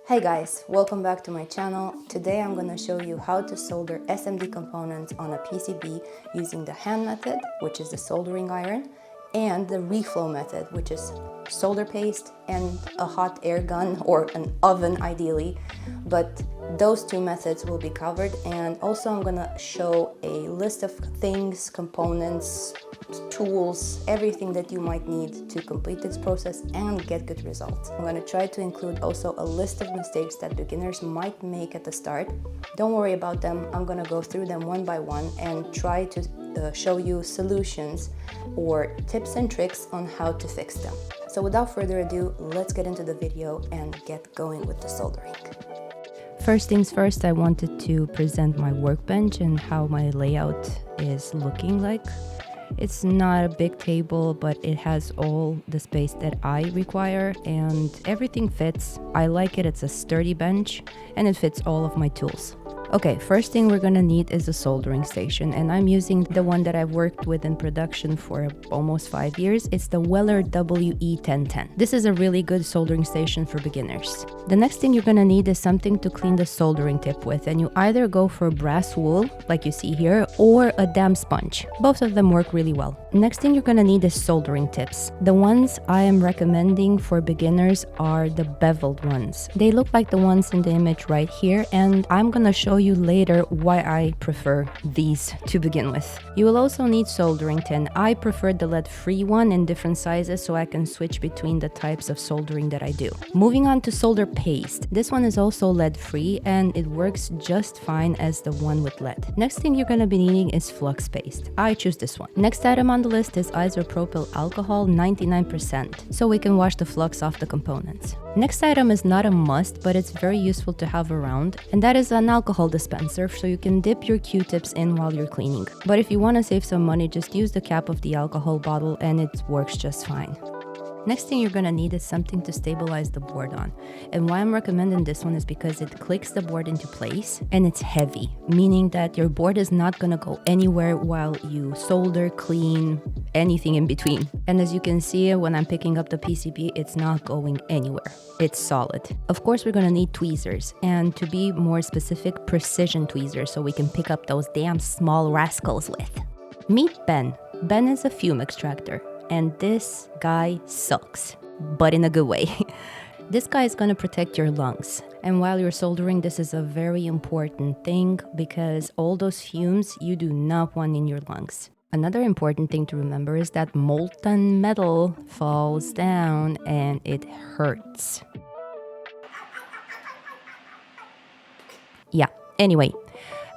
Hey guys, welcome back to my channel. Today I'm going to show you how to solder SMD components on a PCB using the hand method, which is the soldering iron, and the reflow method, which is solder paste and a hot air gun, or an oven ideally, but those two methods will be covered. And also I'm going to show a list of things, components, tools, everything that you might need to complete this process and get good results. I'm going to try to include also a list of mistakes that beginners might make at the start. Don't worry about them. I'm going to go through them one by one and try to show you solutions or tips and tricks on how to fix them. So without further ado, let's get into the video and get going with the soldering. First things first, I wanted to present my workbench and how my layout is looking like. It's not a big table, but it has all the space that I require and everything fits. I like it. It's a sturdy bench and it fits all of my tools. Okay, first thing we're gonna need is a soldering station, and I'm using the one that I've worked with in production for almost 5 years. It's the Weller WE1010. This is a really good soldering station for beginners. The next thing you're gonna need is something to clean the soldering tip with, and you either go for brass wool, like you see here, or a damp sponge. Both of them work really well. Next thing you're gonna need is soldering tips. The ones I am recommending for beginners are the beveled ones. They look like the ones in the image right here, and I'm gonna show you later why I prefer these to begin with. You will also need soldering tin. I prefer the lead-free one in different sizes so I can switch between the types of soldering that I do. Moving on to solder paste. This one is also lead-free and it works just fine as the one with lead. Next thing you're going to be needing is flux paste. I choose this one. Next item on the list is isopropyl alcohol 99%, so we can wash the flux off the components. Next item is not a must, but it's very useful to have around, and that is an alcohol dispenser, so you can dip your Q-tips in while you're cleaning. But if you want to save some money, just use the cap of the alcohol bottle and it works just fine. Next thing you're gonna need is something to stabilize the board on. And why I'm recommending this one is because it clicks the board into place and it's heavy, meaning that your board is not gonna go anywhere while you solder, clean, anything in between. And as you can see, when I'm picking up the PCB, it's not going anywhere. It's solid. Of course, we're gonna need tweezers, and to be more specific, precision tweezers, so we can pick up those damn small rascals with. Meet Ben. Ben is a fume extractor. And this guy sucks, but in a good way. This guy is going to protect your lungs. And while you're soldering, this is a very important thing because all those fumes you do not want in your lungs. Another important thing to remember is that molten metal falls down and it hurts. Yeah, anyway.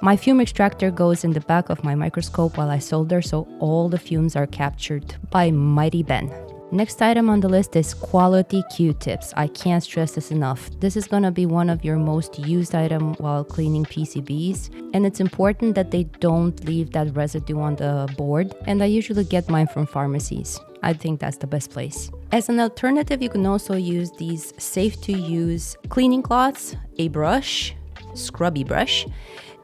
My fume extractor goes in the back of my microscope while I solder, so all the fumes are captured by Mighty Ben. Next item on the list is quality Q-tips. I can't stress this enough. This is gonna be one of your most used items while cleaning PCBs, and it's important that they don't leave that residue on the board, and I usually get mine from pharmacies. I think that's the best place. As an alternative, you can also use these safe-to-use cleaning cloths, a brush, scrubby brush.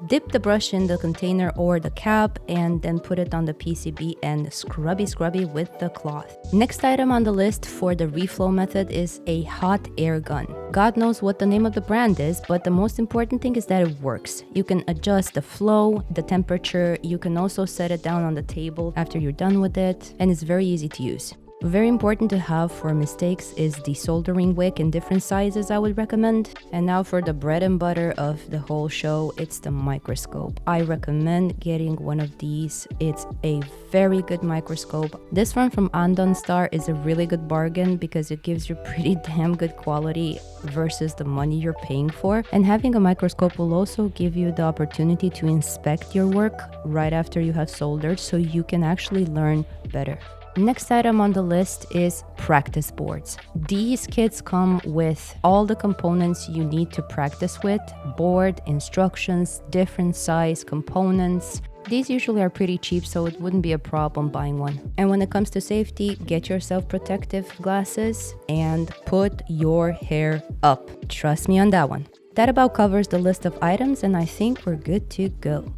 Dip the brush in the container or the cap and then put it on the PCB and scrubby with the cloth. Next item on the list for the reflow method is a hot air gun. God knows what the name of the brand is, but the most important thing is that it works. You can adjust the flow, the temperature. You can also set it down on the table after you're done with it, and it's very easy to use. Very important to have for mistakes is the soldering wick in different sizes, I would recommend. And now for the bread and butter of the whole show, it's the microscope. I recommend getting one of these. It's a very good microscope. This one from ANDOSTAR is a really good bargain because it gives you pretty damn good quality versus the money you're paying for. And having a microscope will also give you the opportunity to inspect your work right after you have soldered, so you can actually learn better. Next item on the list is practice boards. These kits come with all the components you need to practice with: board, instructions, different size components. These usually are pretty cheap, so it wouldn't be a problem buying one. And when it comes to safety, get yourself protective glasses and put your hair up. Trust me on that one. That about covers the list of items, and I think we're good to go.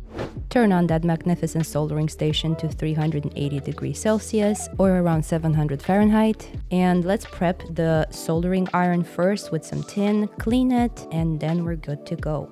Turn on that magnificent soldering station to 380 degrees Celsius or around 700 Fahrenheit. And let's prep the soldering iron first with some tin, clean it, and then we're good to go.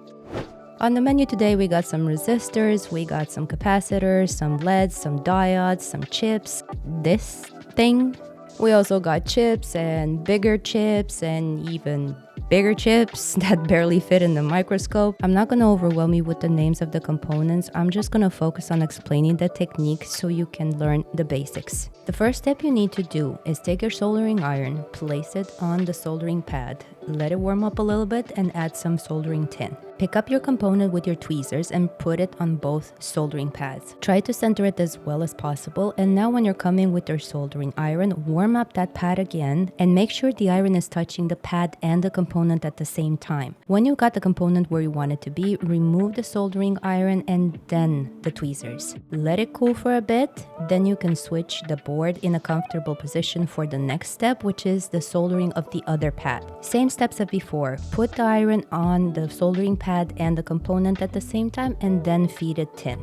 On the menu today, we got some resistors, we got some capacitors, some LEDs, some diodes, some chips, this thing. We also got chips and bigger chips and even bigger chips that barely fit in the microscope. I'm not going to overwhelm you with the names of the components. I'm just going to focus on explaining the technique so you can learn the basics. The first step you need to do is take your soldering iron, place it on the soldering pad, let it warm up a little bit, and add some soldering tin. Pick up your component with your tweezers and put it on both soldering pads. Try to center it as well as possible, and now when you're coming with your soldering iron, warm up that pad again and make sure the iron is touching the pad and the component at the same time. When you got the component where you want it to be, remove the soldering iron and then the tweezers. Let it cool for a bit, then you can switch the board in a comfortable position for the next step, which is the soldering of the other pad. Same steps as before, put the iron on the soldering pad and the component at the same time and then feed it tin.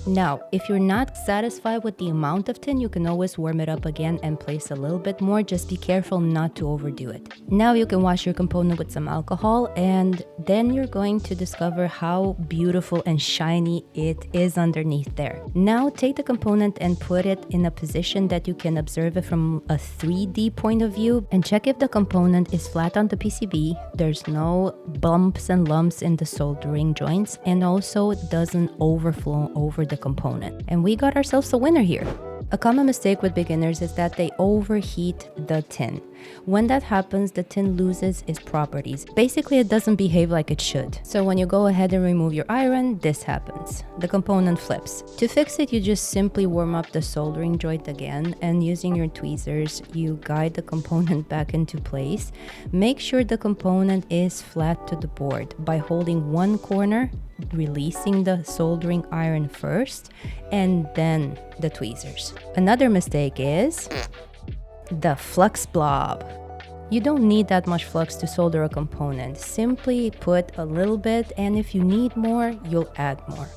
Now, if you're not satisfied with the amount of tin, you can always warm it up again and place a little bit more. Just be careful not to overdo it. Now you can wash your component with some alcohol, and then you're going to discover how beautiful and shiny it is underneath there. Now take the component and put it in a position that you can observe it from a 3D point of view and check if the component is flat on the PCB, there's no bumps and lumps in the soldering joints, and also doesn't overflow over the component. And we got ourselves a winner here. A common mistake with beginners is that they overheat the tin. When that happens, the tin loses its properties. Basically, it doesn't behave like it should. So when you go ahead and remove your iron, this happens. The component flips. To fix it, you just simply warm up the soldering joint again, and using your tweezers, you guide the component back into place. Make sure the component is flat to the board by holding one corner, releasing the soldering iron first, and then the tweezers. Another mistake is the flux blob. You don't need that much flux to solder a component. Simply put a little bit, and if you need more, you'll add more.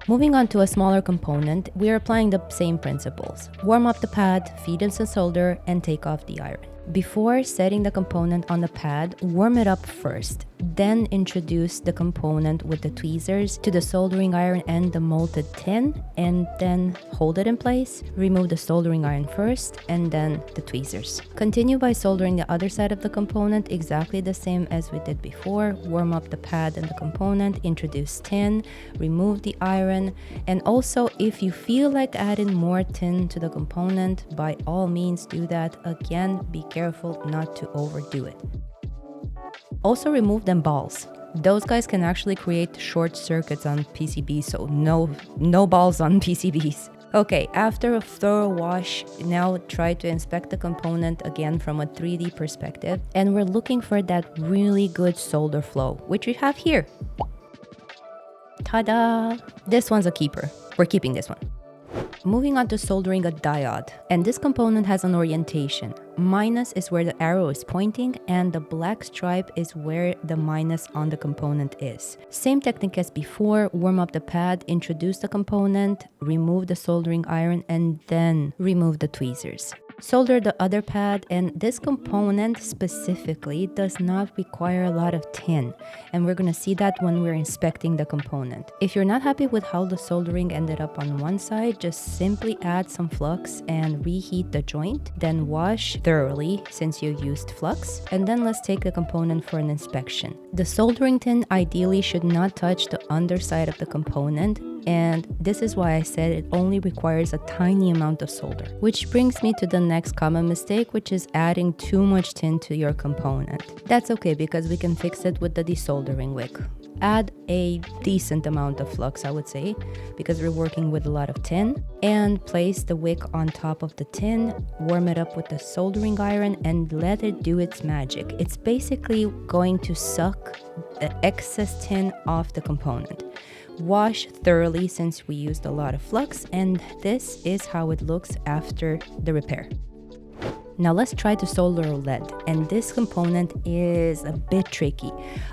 Moving on to a smaller component, we are applying the same principles. Warm up the pad, feed in some solder, and take off the iron. Before setting the component on the pad, warm it up first. Then introduce the component with the tweezers to the soldering iron and the molted tin, and then hold it in place. Remove the soldering iron first and then the tweezers. Continue by soldering the other side of the component exactly the same as we did before. Warm up the pad and the component, introduce tin, remove the iron, and also if you feel like adding more tin to the component, by all means do that. Again, be careful not to overdo it. Also remove them balls. Those guys can actually create short circuits on PCBs, so no balls on PCBs. Okay, after a thorough wash, now try to inspect the component again from a 3D perspective, and we're looking for that really good solder flow, which we have here. Ta-da! This one's a keeper. We're keeping this one. Moving on to soldering a diode, and this component has an orientation. Minus is where the arrow is pointing, and the black stripe is where the minus on the component is. Same technique as before, warm up the pad, introduce the component, remove the soldering iron, and then remove the tweezers. Solder the other pad, and this component specifically does not require a lot of tin, and we're going to see that when we're inspecting the component. If you're not happy with how the soldering ended up on one side, just simply add some flux and reheat the joint, then wash thoroughly since you used flux, and then let's take the component for an inspection. The soldering tin ideally should not touch the underside of the component, and this is why I said it only requires a tiny amount of solder. Which brings me to the next common mistake, which is adding too much tin to your component. That's okay because we can fix it with the desoldering wick. Add a decent amount of flux, I would say, because we're working with a lot of tin, and place the wick on top of the tin, warm it up with the soldering iron, and let it do its magic. It's basically going to suck the excess tin off the component. Wash thoroughly since we used a lot of flux, and this is how it looks after the repair. Now let's try to solder a lead, and this component is a bit tricky.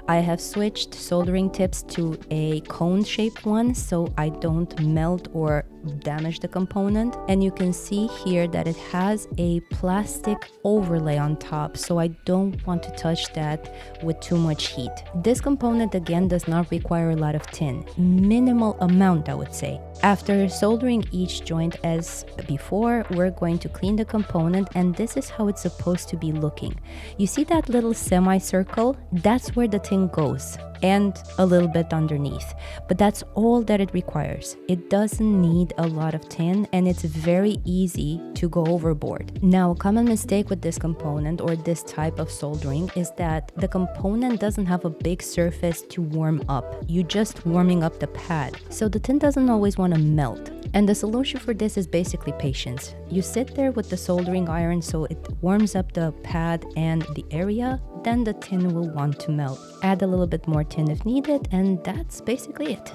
I have switched soldering tips to a cone-shaped one so I don't melt or damage the component, and you can see here that it has a plastic overlay on top, so I don't want to touch that with too much heat. This component again does not require a lot of tin, minimal amount I would say. After soldering each joint as before, we're going to clean the component, and this is how it's supposed to be looking. You see that little semicircle? That's where the tin goes, and a little bit underneath, but that's all that it requires. It doesn't need a lot of tin, and it's very easy to go overboard. Now, a common mistake with this component or this type of soldering is that the component doesn't have a big surface to warm up. You're just warming up the pad, so the tin doesn't always want to melt. And the solution for this is basically patience. You sit there with the soldering iron so it warms up the pad and the area, then the tin will want to melt. Add a little bit more tin if needed, and that's basically it.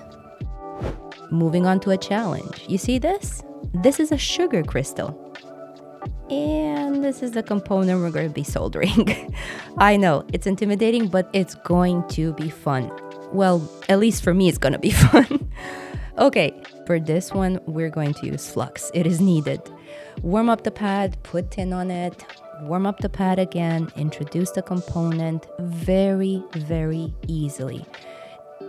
Moving on to a challenge. You see this? This is a sugar crystal. And this is the component we're going to be soldering. I know, it's intimidating, but it's going to be fun. Well, at least for me, it's going to be fun. Okay, for this one, we're going to use flux. It is needed. Warm up the pad, put tin on it, warm up the pad again, introduce the component very, very easily.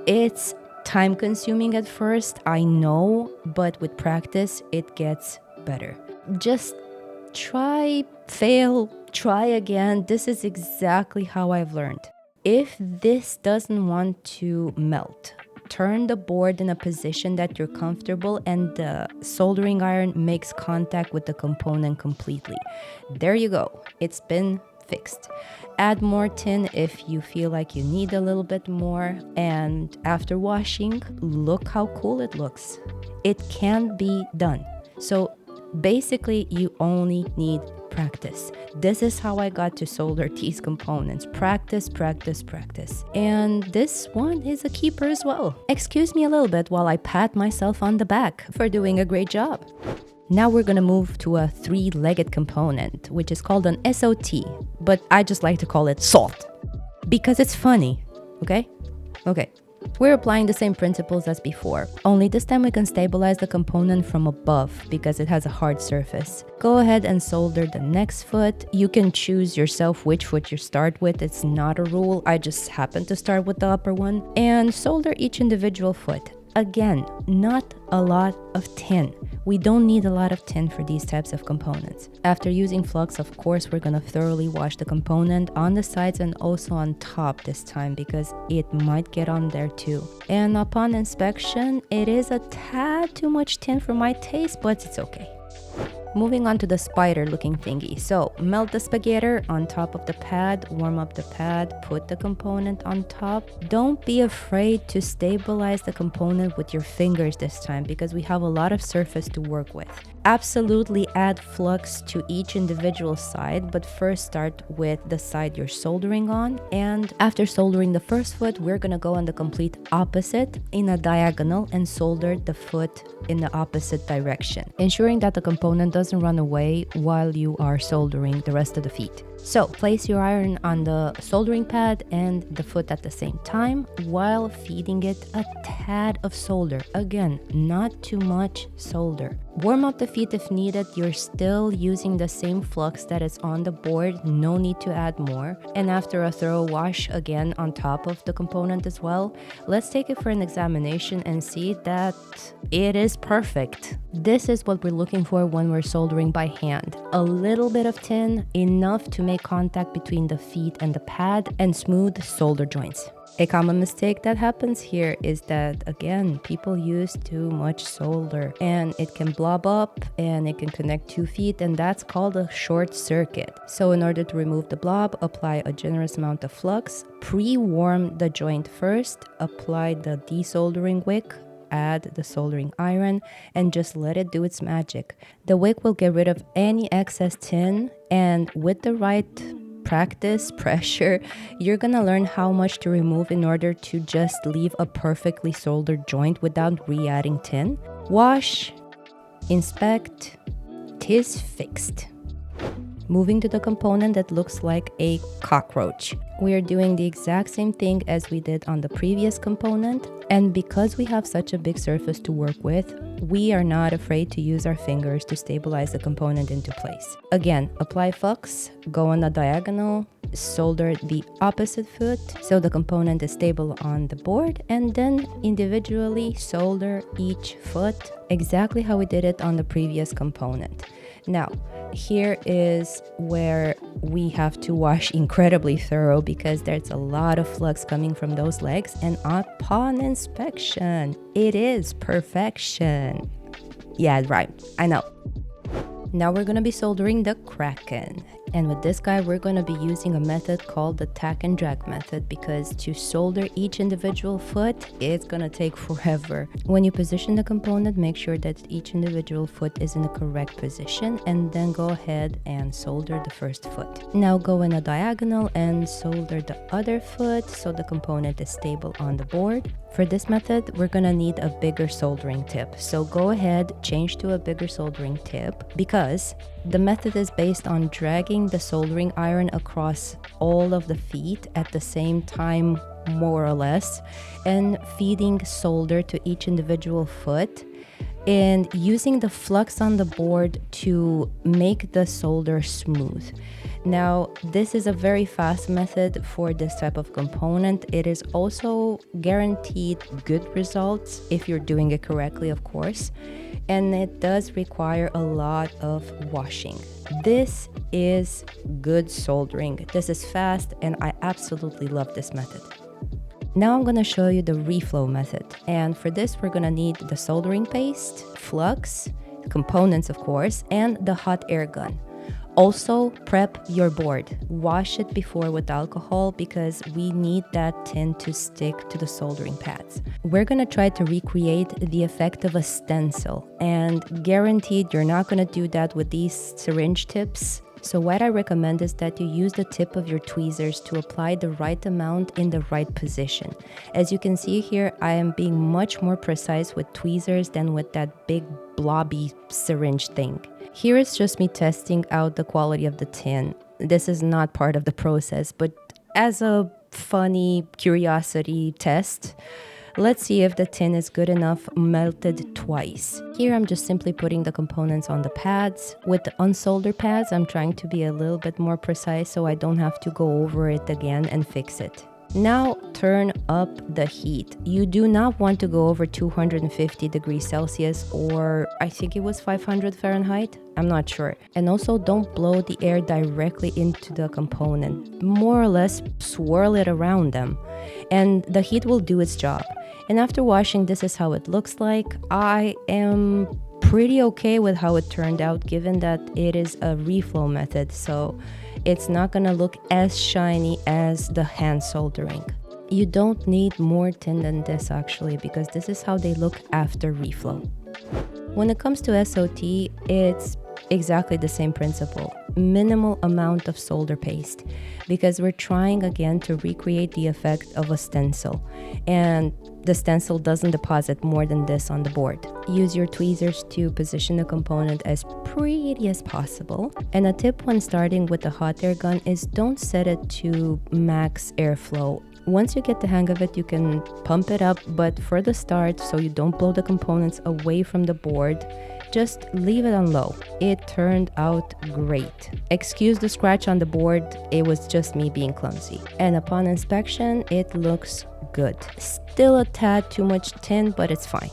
It's time consuming at first, I know, but with practice, it gets better. Just try, fail, try again. This is exactly how I've learned. If this doesn't want to melt, turn the board in a position that you're comfortable and the soldering iron makes contact with the component completely. There you go. It's been fixed. Add more tin if you feel like you need a little bit more, and after washing, look how cool it looks. It can be done. So basically, you only need practice. This is how I got to solder these components. Practice, practice, practice. And this one is a keeper as well. Excuse me a little bit while I pat myself on the back for doing a great job. Now we're gonna move to a three-legged component, which is called an SOT, but I just like to call it SALT because it's funny, okay? Okay. We're applying the same principles as before, only this time we can stabilize the component from above because it has a hard surface. Go ahead and solder the next foot. You can choose yourself which foot you start with. It's not a rule. I just happen to start with the upper one. And solder each individual foot. Again, not a lot of tin. We don't need a lot of tin for these types of components. After using flux, of course, we're gonna thoroughly wash the component on the sides and also on top this time because it might get on there too. And upon inspection, it is a tad too much tin for my taste, but it's okay. Moving on to the spider looking thingy. So melt the spaghetti on top of the pad, warm up the pad, put the component on top. Don't be afraid to stabilize the component with your fingers this time because we have a lot of surface to work with. Absolutely add flux to each individual side, but first start with the side you're soldering on. And after soldering the first foot, we're gonna go on the complete opposite in a diagonal and solder the foot in the opposite direction, ensuring that the component doesn't run away while you are soldering the rest of the feet. So place your iron on the soldering pad and the foot at the same time while feeding it a tad of solder. Again, not too much solder. Warm up the feet if needed. You're still using the same flux that is on the board. No need to add more. And after a thorough wash again on top of the component as well, let's take it for an examination and see that it is perfect. This is what we're looking for when we're soldering by hand. A little bit of tin, enough to make contact between the feet and the pad, and smooth solder joints. A common mistake that happens here is that, again, people use too much solder and it can blob up and it can connect 2 feet, and that's called a short circuit. So in order to remove the blob, apply a generous amount of flux, pre-warm the joint first, apply the desoldering wick, add the soldering iron, and just let it do its magic. The wick will get rid of any excess tin, and with the right practice, pressure, you're gonna learn how much to remove in order to just leave a perfectly soldered joint without re-adding tin. Wash, inspect, 'tis fixed. Moving to the component that looks like a cockroach. We are doing the exact same thing as we did on the previous component, and because we have such a big surface to work with, we are not afraid to use our fingers to stabilize the component into place. Again, apply flux, go on a diagonal, solder the opposite foot so the component is stable on the board, and then individually solder each foot exactly how we did it on the previous component. Now, here is where we have to wash incredibly thorough because there's a lot of flux coming from those legs, and upon inspection, it is perfection. Yeah, right, I know. Now we're gonna be soldering the Kraken. And with this guy, we're gonna be using a method called the tack and drag method because to solder each individual foot, it's gonna take forever. When you position the component, make sure that each individual foot is in the correct position and then go ahead and solder the first foot. Now go in a diagonal and solder the other foot so the component is stable on the board. For this method, we're gonna need a bigger soldering tip. So go ahead, change to a bigger soldering tip because the method is based on dragging the soldering iron across all of the feet at the same time, more or less, and feeding solder to each individual foot and using the flux on the board to make the solder smooth. Now, this is a very fast method for this type of component. It is also guaranteed good results if you're doing it correctly, of course, and it does require a lot of washing. This is good soldering. This is fast, and I absolutely love this method. Now I'm gonna show you the reflow method. And for this, we're gonna need the soldering paste, flux, components of course, and the hot air gun. Also, prep your board. Wash it before with alcohol because we need that tin to stick to the soldering pads. We're gonna try to recreate the effect of a stencil, and guaranteed you're not gonna do that with these syringe tips. So what I recommend is that you use the tip of your tweezers to apply the right amount in the right position. As you can see here, I am being much more precise with tweezers than with that big blobby syringe thing. Here is just me testing out the quality of the tin. This is not part of the process, but as a funny curiosity test, let's see if the tin is good enough melted twice. Here I'm just simply putting the components on the pads. With the unsoldered pads, I'm trying to be a little bit more precise so I don't have to go over it again and fix it. Now turn up the heat. You do not want to go over 250 degrees Celsius, or I think it was 500 Fahrenheit. I'm not sure. And also don't blow the air directly into the component. More or less swirl it around them and the heat will do its job. And after washing, this is how it looks like. I am pretty okay with how it turned out given that it is a reflow method, so it's not gonna look as shiny as the hand soldering. You don't need more tin than this actually because this is how they look after reflow. When it comes to SOT, it's exactly the same principle. Minimal amount of solder paste because we're trying again to recreate the effect of a stencil, and the stencil doesn't deposit more than this on the board. Use your tweezers to position the component as pretty as possible. And a tip when starting with the hot air gun is don't set it to max airflow. Once you get the hang of it, you can pump it up, but for the start, so you don't blow the components away from the board, just leave it on low. It turned out great. Excuse the scratch on the board, it was just me being clumsy. And upon inspection, it looks good. Still a tad too much tin, but it's fine.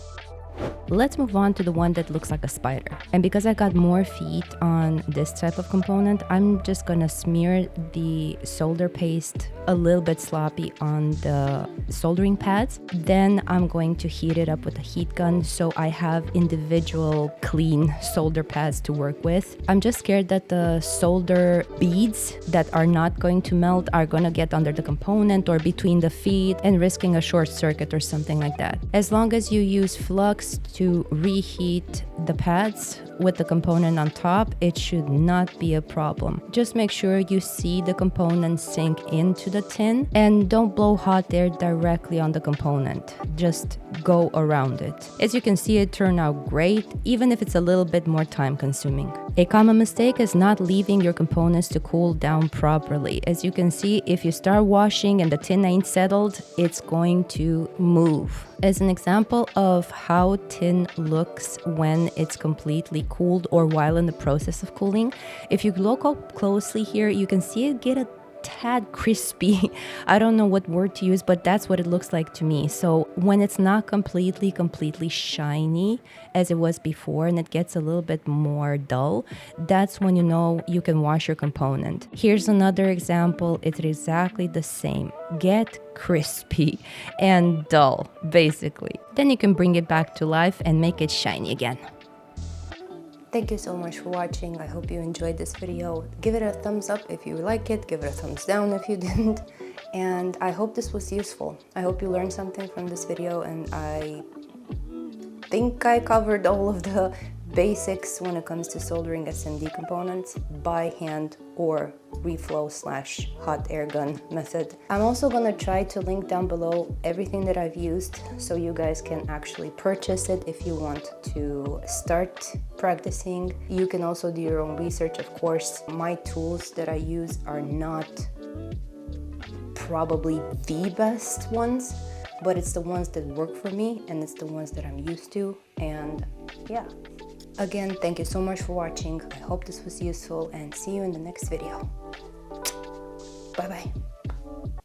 Let's move on to the one that looks like a spider. And because I got more feet on this type of component, I'm just gonna smear the solder paste a little bit sloppy on the soldering pads. Then I'm going to heat it up with a heat gun so I have individual clean solder pads to work with. I'm just scared that the solder beads that are not going to melt are gonna get under the component or between the feet and risking a short circuit or something like that. As long as you use flux to reheat the pads, with the component on top, it should not be a problem. Just make sure you see the component sink into the tin and don't blow hot air directly on the component. Just go around it. As you can see, it turned out great, even if it's a little bit more time consuming. A common mistake is not leaving your components to cool down properly. As you can see, if you start washing and the tin ain't settled, it's going to move. As an example of how tin looks when it's completely cooled or while in the process of cooling, if you look up closely here, you can see it get a tad crispy. I don't know what word to use, but that's what it looks like to me. So when it's not completely shiny as it was before and it gets a little bit more dull, that's when you know you can wash your component. Here's another example. It's exactly the same. Get crispy and dull, basically. Then you can bring it back to life and make it shiny again. Thank you so much for watching. I hope you enjoyed this video. Give it a thumbs up if you like it. Give it a thumbs down if you didn't. And I hope this was useful. I hope you learned something from this video, and I think I covered all of the basics when it comes to soldering SMD components by hand or reflow/hot air gun method. I'm also gonna try to link down below everything that I've used so you guys can actually purchase it if you want to start practicing. You can also do your own research, of course. My tools that I use are not probably the best ones, but it's the ones that work for me and it's the ones that I'm used to, and yeah. Again, thank you so much for watching. I hope this was useful and see you in the next video. Bye bye.